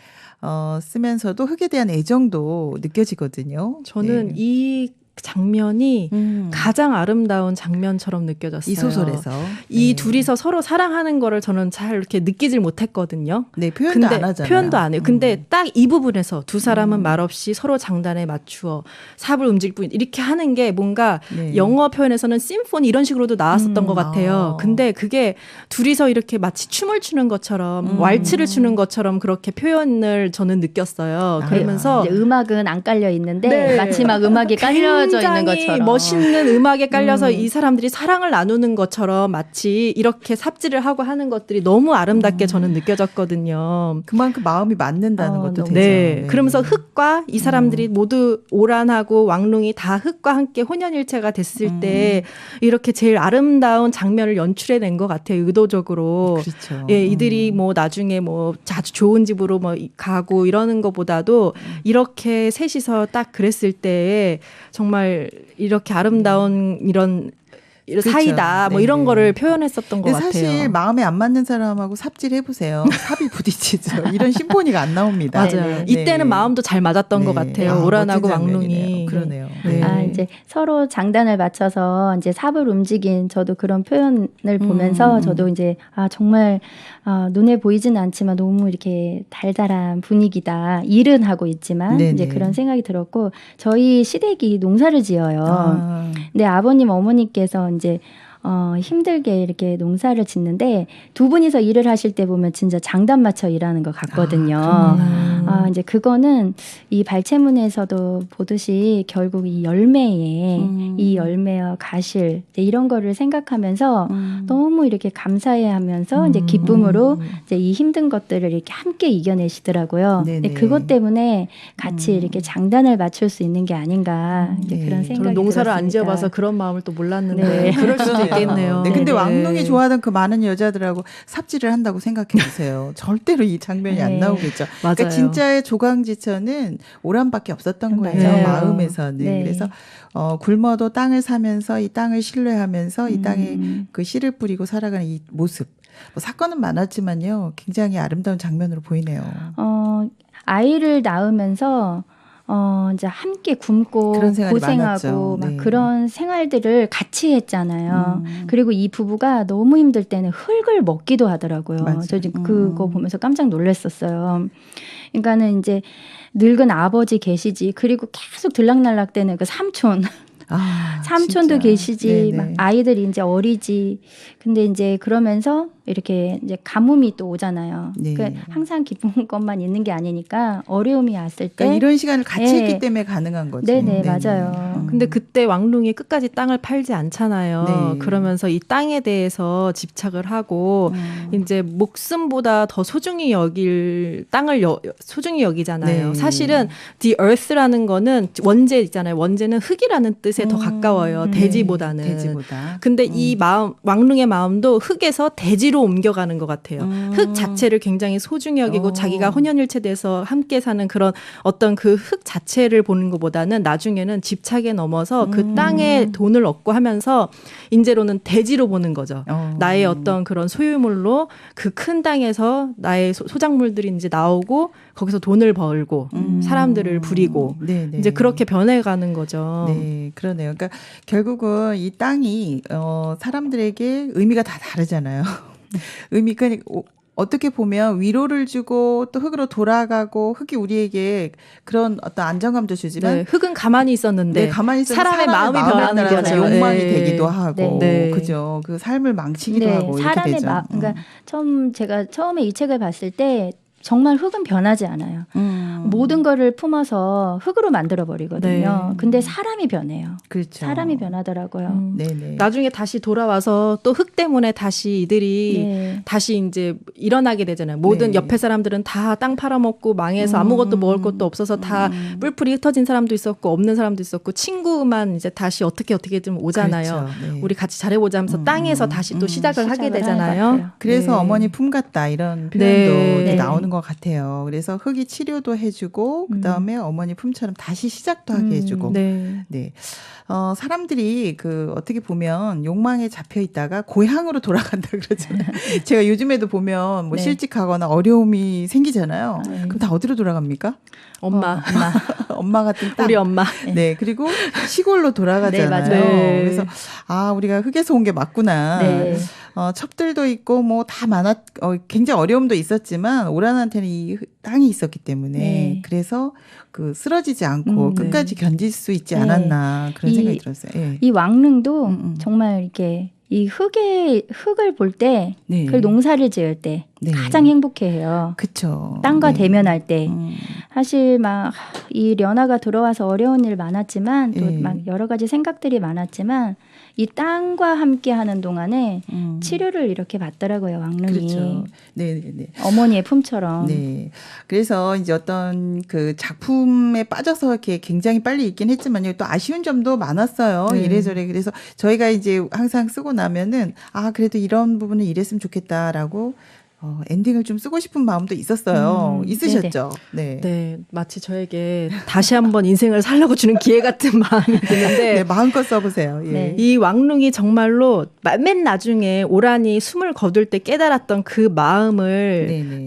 쓰면서도 흙에 대한 애정도 느껴지거든요. 저는 네. 이 장면이 가장 아름다운 장면처럼 느껴졌어요. 이 소설에서 이 네. 둘이서 서로 사랑하는 거를 저는 잘 이렇게 느끼질 못했거든요. 네, 표현도 근데 안 하잖아요. 표현도 안 해요. 근데 딱 이 부분에서 두 사람은 말없이 서로 장단에 맞추어 삽을 움직일 뿐 이렇게 하는 게 뭔가 네. 영어 표현에서는 심포니 이런 식으로도 나왔었던 것 같아요. 아. 근데 그게 둘이서 이렇게 마치 춤을 추는 것처럼 왈츠를 추는 것처럼 그렇게 표현을 저는 느꼈어요. 그러면서 이제 음악은 안 깔려 있는데 네. 마치 막 음악이 깔려져 있는 굉장히 것처럼 멋있는 음악에 깔려서 이 사람들이 사랑을 나누는 것처럼 마치 이렇게 삽질을 하고 하는 것들이 너무 아름답게 저는 느껴졌거든요. 그만큼 마음이 맞는다는 것도 너무 되죠. 네. 그러면서 흙과 이 사람들이 모두 오란하고 왕룽이 다 흙과 함께 혼연일체가 됐을 때 이렇게 제일 아름다운 장면을 연출해낸 것 같아요. 의도적으로. 그렇죠. 예, 이들이 뭐 나중에 뭐 아주 좋은 집으로 뭐 가고 이러는 것보다도 이렇게 셋이서 딱 그랬을 때 정말 이렇게 아름다운 이런 그렇죠. 사이다 뭐 네, 이런 네. 거를 표현했었던 것 근데 같아요. 사실 마음에 안 맞는 사람하고 삽질 해보세요. 삽이 부딪히죠. 이런 심포니가 안 나옵니다. 맞아요. 네, 네. 이때는 마음도 잘 맞았던 것 같아요. 오란하고 멋진 왕룽이. 장면이네요. 그러네요. 네. 아, 이제 서로 장단을 맞춰서 이제 삽을 움직인 저도 그런 표현을 보면서 저도 이제 정말 눈에 보이지는 않지만 너무 이렇게 달달한 분위기다. 일은 하고 있지만 네네. 이제 그런 생각이 들었고 저희 시댁이 농사를 지어요. 아, 근데 아버님 어머니께서 이제 힘들게 이렇게 농사를 짓는데 두 분이서 일을 하실 때 보면 진짜 장단 맞춰 일하는 것 같거든요. 이제 그거는 이 발췌문에서도 보듯이 결국 이 열매에 이 열매와 가실 이제 이런 거를 생각하면서 너무 이렇게 감사해하면서 이제 기쁨으로 이제 이 힘든 것들을 이렇게 함께 이겨내시더라고요. 근데 네네. 그것 때문에 같이 이렇게 장단을 맞출 수 있는 게 아닌가 이제 네. 그런 생각이 저는 농사를 안 들었습니다. 지어봐서 그런 마음을 또 몰랐는데 네. 그럴 수도 있겠네요. 네, 근데 네네. 왕릉이 좋아하던 그 많은 여자들하고 삽질을 한다고 생각해 보세요. 절대로 이 장면이 안 네. 나오겠죠. 맞아요. 그러니까 진짜의 조강지처는 오란밖에 없었던 거예요. 맞아요. 마음에서는. 네. 그래서 굶어도 땅을 사면서 이 땅을 신뢰하면서 이 땅에 그 씨를 뿌리고 살아가는 이 모습. 뭐 사건은 많았지만요. 굉장히 아름다운 장면으로 보이네요. 아이를 낳으면서 이제 함께 굶고 그런 생활이 고생하고 많았죠. 막 네. 그런 생활들을 같이 했잖아요. 그리고 이 부부가 너무 힘들 때는 흙을 먹기도 하더라고요. 맞아요. 저 지금 그거 보면서 깜짝 놀랐었어요. 그러니까는 이제 늙은 아버지 계시지. 그리고 계속 들락날락대는 그 삼촌. 삼촌도 진짜. 계시지. 네네. 막 아이들이 이제 어리지. 근데 이제 그러면서 이렇게 이제 가뭄이 또 오잖아요. 네. 그러니까 항상 기쁜 것만 있는 게 아니니까 어려움이 왔을 때 그러니까 이런 시간을 같이 네. 했기 때문에 가능한 거죠. 네네, 맞아요. 근데 그때 왕룽이 끝까지 땅을 팔지 않잖아요. 네. 그러면서 이 땅에 대해서 집착을 하고 이제 목숨보다 더 소중히 여길 땅을 소중히 여기잖아요. 네. 사실은 the earth라는 거는 원재 있잖아요. 원재는 흙이라는 뜻에 더 가까워요. 네. 대지보다는. 돼지보다. 근데 이 마음 왕룽의 마음도 흙에서 대지로 위로 옮겨가는 것 같아요. 흙 자체를 굉장히 소중히 여기고 자기가 혼연일체돼서 함께 사는 그런 어떤 그 흙 자체를 보는 것보다는 나중에는 집착에 넘어서 그 땅에 돈을 얻고 하면서 이제로는 대지로 보는 거죠. 나의 어떤 그런 소유물로 그 큰 땅에서 나의 소작물들이 이제 나오고 거기서 돈을 벌고 사람들을 부리고 네네. 이제 그렇게 변해가는 거죠. 네, 그러네요. 그러니까 결국은 이 땅이 사람들에게 의미가 다 다르잖아요. 의미가 어떻게 보면 위로를 주고 또 흙으로 돌아가고 흙이 우리에게 그런 어떤 안정감도 주지만 네, 흙은 가만히 있었는데 네, 가만히 있었는데 사람의 마음이 변하는 따라서 거죠. 욕망이 네. 되기도 하고 네. 그죠. 그 삶을 망치기도 네, 하고 이렇게 사람의 되죠. 그러니까 제가 처음에 이 책을 봤을 때 정말 흙은 변하지 않아요. 모든 거를 품어서 흙으로 만들어 버리거든요. 네. 근데 사람이 변해요. 그렇죠. 사람이 변하더라고요. 네네. 나중에 다시 돌아와서 또 흙 때문에 다시 이들이 네. 다시 이제 일어나게 되잖아요. 모든 네. 옆에 사람들은 다 땅 팔아먹고 망해서 아무것도 먹을 것도 없어서 다 뿔뿔이 흩어진 사람도 있었고 없는 사람도 있었고 친구만 이제 다시 어떻게 좀 오잖아요. 그렇죠. 네. 우리 같이 잘해보자 하면서 땅에서 다시 또 시작을 하게 시작을 하는 것 되잖아요. 같아요. 그래서 네. 어머니 품 같다 이런 표현도 네. 이제 네. 나오는 것 같아요. 그래서 흙이 치료도 해주고 그다음에 어머니 품처럼 다시 시작도 하게 해주고. 네. 네. 사람들이 어떻게 보면 욕망에 잡혀 있다가 고향으로 돌아간다 그러잖아요. 제가 요즘에도 보면 뭐 네. 실직하거나 어려움이 생기잖아요. 네. 그럼 다 어디로 돌아갑니까? 엄마. 엄마 같은 땅. 우리 엄마. 네. 그리고 시골로 돌아가잖아요. 네, 맞아요. 네. 그래서 우리가 흙에서 온 게 맞구나. 네. 첩들도 있고 뭐 다 굉장히 어려움도 있었지만 오란한테는 이 땅이 있었기 때문에 네. 그래서 쓰러지지 않고 네. 끝까지 견딜 수 있지 네. 않았나 그런 이- 생각이 들었어요. 예. 이 왕릉도 정말 이렇게 이 흙을 볼 때, 네. 그 농사를 지을 때 네. 가장 행복해해요. 그쵸. 땅과 네. 대면할 때. 음. 사실 막 이 련아가 들어와서 어려운 일 많았지만 또 예. 막 여러 가지 생각들이 많았지만 이 땅과 함께 하는 동안에 치료를 이렇게 받더라고요, 왕릉이. 그렇죠. 네. 어머니의 품처럼. 네. 그래서 이제 어떤 작품에 빠져서 이렇게 굉장히 빨리 읽긴 했지만요. 또 아쉬운 점도 많았어요. 네. 이래저래. 그래서 저희가 이제 항상 쓰고 나면은 그래도 이런 부분은 이랬으면 좋겠다라고 엔딩을 좀 쓰고 싶은 마음도 있었어요. 있으셨죠? 네. 네, 마치 저에게 다시 한번 인생을 살려고 주는 기회 같은 마음이 드는데 네, 마음껏 써보세요. 예. 네. 이 왕릉이 정말로 맨 나중에 오란이 숨을 거둘 때 깨달았던 그 마음을 네네.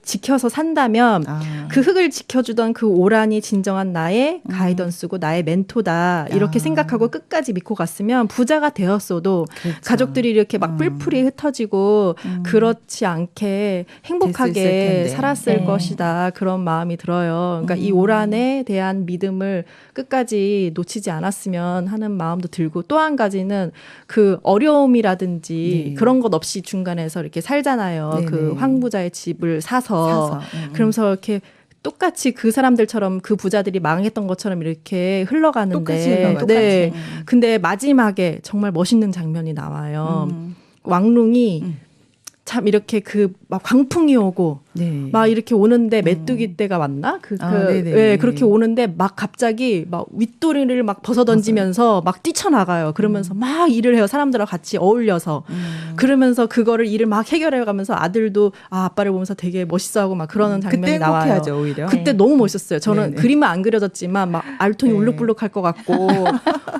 지켜서 산다면 그 흙을 지켜주던 그 오란이 진정한 나의 가이던스고 나의 멘토다 이렇게 생각하고 끝까지 믿고 갔으면 부자가 되었어도 그렇죠. 가족들이 이렇게 막 뿔뿔이 흩어지고 그렇지 않게 됐을 행복하게 텐데. 살았을 네. 것이다 그런 마음이 들어요. 그러니까 이 오란에 대한 믿음을 끝까지 놓치지 않았으면 하는 마음도 들고 또 한 가지는 그 어려움이라든지 네. 그런 것 없이 중간에서 이렇게 살잖아요. 네네. 그 황부자의 집을 사서. 사서. 그러면서 이렇게 똑같이 그 사람들처럼 그 부자들이 망했던 것처럼 이렇게 흘러가는데 똑같이 흘러가죠. 네. 똑같이. 근데 마지막에 정말 멋있는 장면이 나와요. 왕릉이 참 이렇게 막 광풍이 오고 네. 막 이렇게 오는데 메뚜기 떼가 왔나? 네네. 네, 그렇게 오는데 막 갑자기 막 윗도리를 막 벗어던지면서 막 뛰쳐나가요. 그러면서 막 일을 해요. 사람들하고 같이 어울려서. 그러면서 일을 막 해결해가면서 아들도 아빠를 보면서 되게 멋있어하고 막 그러는 장면이 그때 나와요. 행복해하죠, 오히려. 그때 너무 멋있었어요. 저는 네네. 그림은 안 그려졌지만 막 알통이 네. 울룩불룩할 것 같고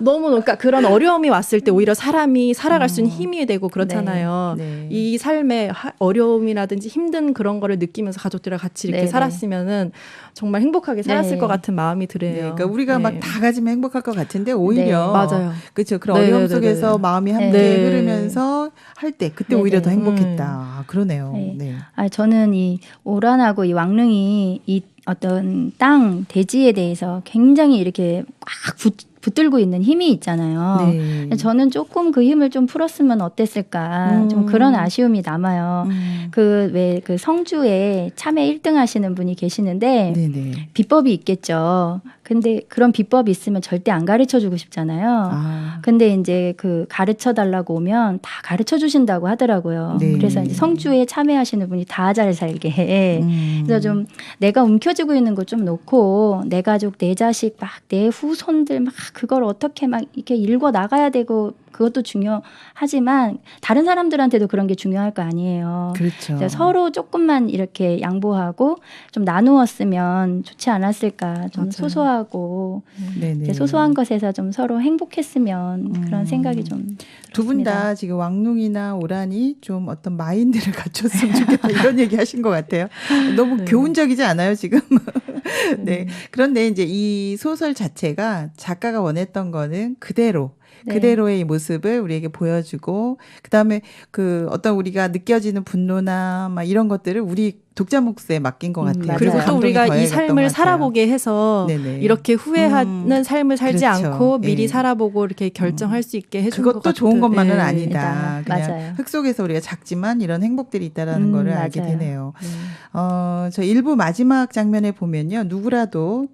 너무 그러니까 그런 어려움이 왔을 때 오히려 사람이 살아갈 수 있는 힘이 되고 그렇잖아요. 네. 이 삶의 어려움이라든지 힘든 그런 거를 느끼면서 가족들이랑 같이 이렇게 네네. 살았으면은 정말 행복하게 살았을 네. 것 같은 마음이 드네요. 네, 그러니까 우리가 네. 막 다 가지면 행복할 것 같은데 오히려 네. 맞아요. 그렇죠. 그런 네, 어려움 네, 네, 속에서 네. 마음이 함께 네. 흐르면서 할 때 그때 네, 오히려 네. 더 행복했다. 그러네요. 네. 네. 저는 이 오란하고 이 왕릉이 이 어떤 땅, 대지에 대해서 굉장히 이렇게 막 붙들고 있는 힘이 있잖아요. 네. 저는 조금 그 힘을 좀 풀었으면 어땠을까. 좀 그런 아쉬움이 남아요. 왜 그 성주에 참외 1등 하시는 분이 계시는데 네네. 비법이 있겠죠. 근데 그런 비법이 있으면 절대 안 가르쳐 주고 싶잖아요. 근데 이제 그 가르쳐 달라고 오면 다 가르쳐 주신다고 하더라고요. 네. 그래서 이제 성주에 참여하시는 분이 다 잘 살게 해. 그래서 좀 내가 움켜쥐고 있는 거 좀 놓고 내 가족, 내 자식, 막 내 후손들 막 그걸 어떻게 막 이렇게 읽어 나가야 되고 그것도 중요하지만 다른 사람들한테도 그런 게 중요할 거 아니에요. 그렇죠. 이제 서로 조금만 이렇게 양보하고 좀 나누었으면 좋지 않았을까. 좀 맞아요. 소소하고 네네. 이제 소소한 것에서 좀 서로 행복했으면 그런 생각이 좀 두 분 다 들었습니다. 지금 왕룽이나 오란이 좀 어떤 마인드를 갖췄으면 좋겠다 이런 얘기 하신 것 같아요. 너무 네. 교훈적이지 않아요 지금? 네. 그런데 이제 이 소설 자체가 작가가 원했던 거는 그대로 네. 그대로의 이 모습을 우리에게 보여주고 그다음에 그 어떤 우리가 느껴지는 분노나 막 이런 것들을 우리 독자 몫에 맡긴 것 같아요. 맞아요. 그리고 또 감동이 우리가 이 더해졌던 삶을 것 같아요. 살아보게 해서 네네. 이렇게 후회하는 삶을 살지 그렇죠. 않고 미리 예. 살아보고 이렇게 결정할 수 있게 해준 것 그것도 같아요. 좋은 것만은 예. 아니다. 그냥 맞아요. 흙 속에서 우리가 작지만 이런 행복들이 있다라는 거를 알게 맞아요. 되네요. 네. 저 일부 마지막 장면에 보면요. 누구라도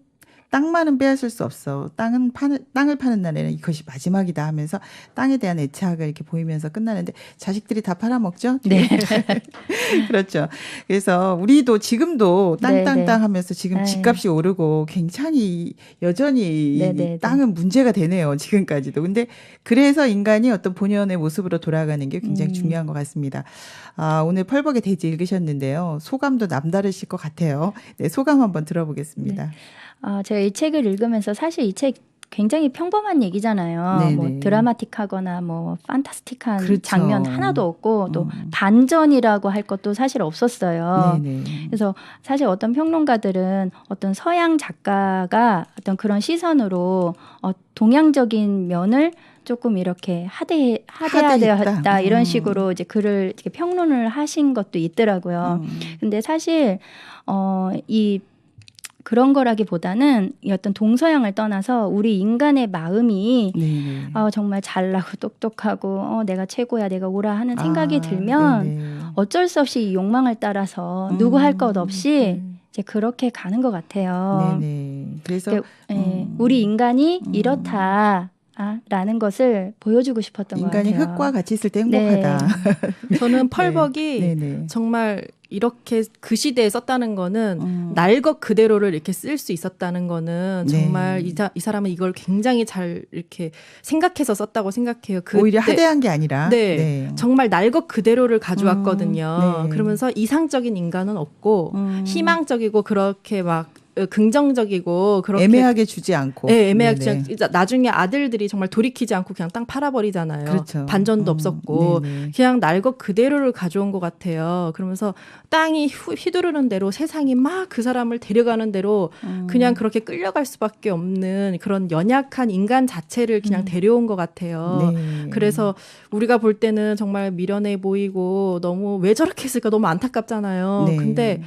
땅만은 빼앗을 수 없어. 땅을 파는 날에는 이것이 마지막이다 하면서 땅에 대한 애착을 이렇게 보이면서 끝나는데 자식들이 다 팔아먹죠? 네. 그렇죠. 그래서 우리도 지금도 네, 땅 네. 하면서 지금 네. 집값이 오르고 굉장히 여전히 네, 이 네, 땅은 문제가 되네요. 지금까지도. 근데 그래서 인간이 어떤 본연의 모습으로 돌아가는 게 굉장히 중요한 것 같습니다. 오늘 펄벅의 대지 읽으셨는데요. 소감도 남다르실 것 같아요. 네, 소감 한번 들어보겠습니다. 제가 이 책을 읽으면서 사실 이 책 굉장히 평범한 얘기잖아요. 네네. 뭐 드라마틱하거나 뭐 판타스틱한 그렇죠. 장면 하나도 없고 또 반전이라고 할 것도 사실 없었어요. 네네. 그래서 사실 어떤 평론가들은 어떤 서양 작가가 어떤 그런 시선으로 동양적인 면을 조금 이렇게 하대하다 하대했다. 이런 식으로 이제 글을 이렇게 평론을 하신 것도 있더라고요. 근데 사실 이 그런 거라기보다는 이 어떤 동서양을 떠나서 우리 인간의 마음이 네네. 정말 잘나고 똑똑하고 내가 최고야 내가 오라 하는 생각이 들면 네네. 어쩔 수 없이 이 욕망을 따라서 누구 할 것 없이 이제 그렇게 가는 것 같아요. 네네. 그래서 그러니까, 우리 인간이 이렇다. 라는 것을 보여주고 싶었던 것 같아요. 인간이 흙과 같이 있을 때 행복하다. 저는 펄벅이 네네. 정말 이렇게 그 시대에 썼다는 거는 날 것 그대로를 이렇게 쓸 수 있었다는 거는 정말 네. 이 사람은 이걸 굉장히 잘 이렇게 생각해서 썼다고 생각해요. 오히려 하대한 게 아니라. 네. 정말 날 것 그대로를 가져왔거든요. 네. 그러면서 이상적인 인간은 없고 희망적이고 그렇게 막 긍정적이고 그렇게 애매하게 주지 않고. 네, 애매하게 네네. 그냥 나중에 아들들이 정말 돌이키지 않고 그냥 땅 팔아버리잖아요. 그렇죠. 반전도 없었고 네네. 그냥 날 것 그대로를 가져온 것 같아요. 그러면서 땅이 휘두르는 대로 세상이 막 그 사람을 데려가는 대로 그냥 그렇게 끌려갈 수밖에 없는 그런 연약한 인간 자체를 그냥 데려온 것 같아요. 네. 그래서 우리가 볼 때는 정말 미련해 보이고 너무 왜 저렇게 했을까 너무 안타깝잖아요. 네.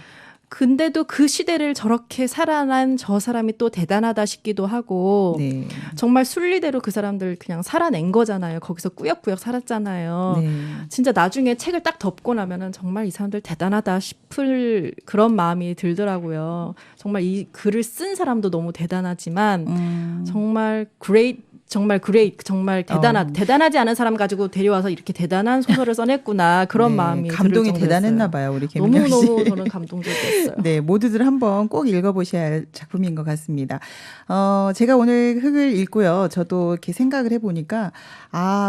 근데도 그 시대를 저렇게 살아난 저 사람이 또 대단하다 싶기도 하고 네. 정말 순리대로 그 사람들 그냥 살아낸 거잖아요. 거기서 꾸역꾸역 살았잖아요. 네. 진짜 나중에 책을 딱 덮고 나면은 정말 이 사람들 대단하다 싶을 그런 마음이 들더라고요. 정말 이 글을 쓴 사람도 너무 대단하지만 정말 정말 대단하지 않은 사람 가지고 데려와서 이렇게 대단한 소설을 써냈구나 그런 네, 마음이 감동이 들을 대단했나 봐요, 우리 김민경 씨. 너무너무 저는 감동적이었어요. 네, 모두들 한번 꼭 읽어보셔야 할 작품인 것 같습니다. 제가 오늘 흙을 읽고요. 저도 이렇게 생각을 해보니까,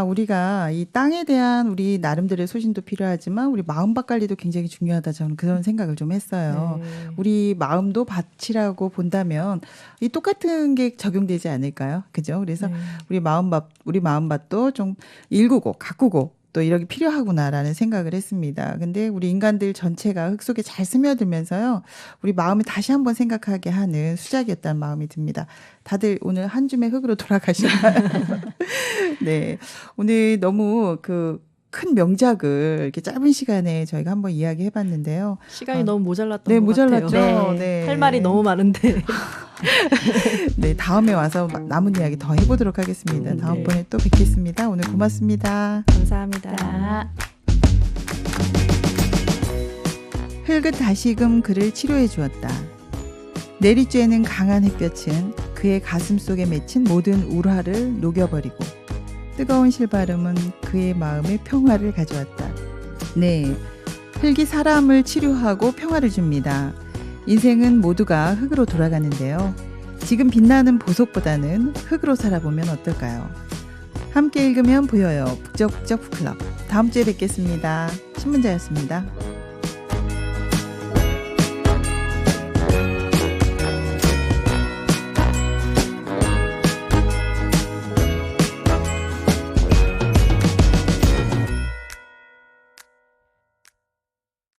우리가 이 땅에 대한 우리 나름대로의 소신도 필요하지만, 우리 마음밭 관리도 굉장히 중요하다. 저는 그런 생각을 좀 했어요. 네. 우리 마음도 밭이라고 본다면, 이 똑같은 게 적용되지 않을까요? 그죠? 그래서 네. 우리 마음밭도 좀 일구고, 가꾸고, 또 이렇게 필요하구나라는 생각을 했습니다. 근데 우리 인간들 전체가 흙 속에 잘 스며들면서요. 우리 마음을 다시 한번 생각하게 하는 수작이었다는 마음이 듭니다. 다들 오늘 한 줌의 흙으로 돌아가셨나요? 네. 오늘 너무 큰 명작을 이렇게 짧은 시간에 저희가 한번 이야기해 봤는데요. 시간이 너무 모자랐던 네, 것 모자랐죠. 같아요. 네. 할 말이 너무 많은데. 네, 다음에 와서 남은 이야기 더 해보도록 하겠습니다. 다음번에 또 뵙겠습니다. 오늘 고맙습니다. 감사합니다. 자. 흙은 다시금 그를 치료해 주었다. 내리쬐는 강한 햇볕은 그의 가슴 속에 맺힌 모든 울화를 녹여버리고 뜨거운 실바람은 그의 마음에 평화를 가져왔다. 네, 흙이 사람을 치료하고 평화를 줍니다. 인생은 모두가 흙으로 돌아가는데요. 지금 빛나는 보석보다는 흙으로 살아보면 어떨까요? 함께 읽으면 보여요. 북적북적 북클럽. 다음 주에 뵙겠습니다. 신문자였습니다.